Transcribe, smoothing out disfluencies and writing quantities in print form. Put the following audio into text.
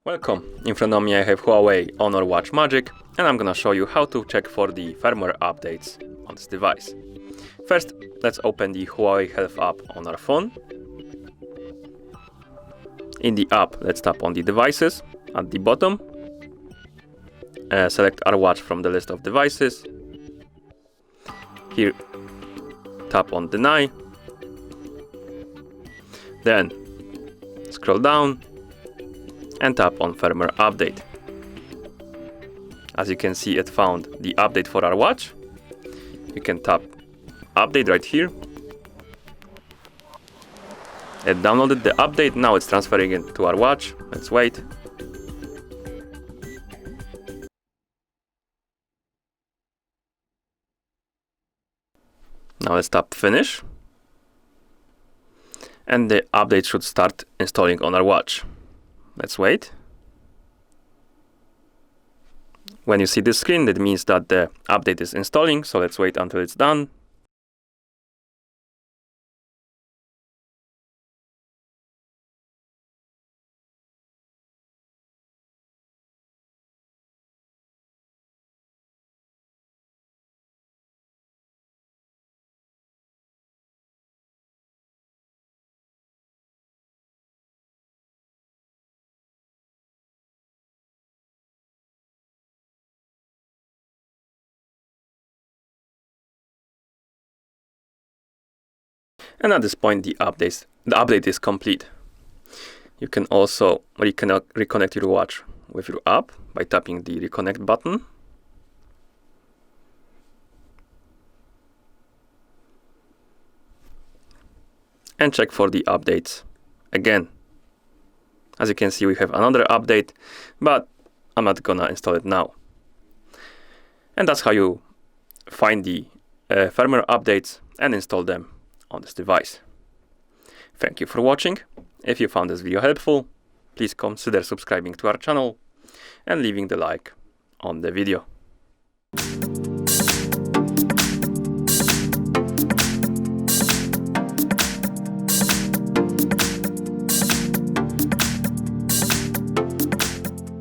Welcome, in front of me I have Huawei Honor Watch Magic and I'm gonna show you how to check for the firmware updates on this device. First, let's open the Huawei Health app on our phone. In the app, let's tap on the devices at the bottom. Select our watch from the list of devices. Here, tap on Deny. Then, scroll down and tap on Firmware Update. As you can see, it found the update for our watch. You can tap Update right here. It downloaded the update, now it's transferring it to our watch. Let's wait. Now let's tap Finish. And the update should start installing on our watch. Let's wait. When you see this screen, that means that the update is installing, so let's wait until it's done. And at this point, the update is complete. You can also reconnect your watch with your app by tapping the Reconnect button. And check for the updates again. As you can see, we have another update, but I'm not gonna install it now. And that's how you find the firmware updates and install them on this device. Thank you for watching. If you found this video helpful, please consider subscribing to our channel and leaving the like on the video.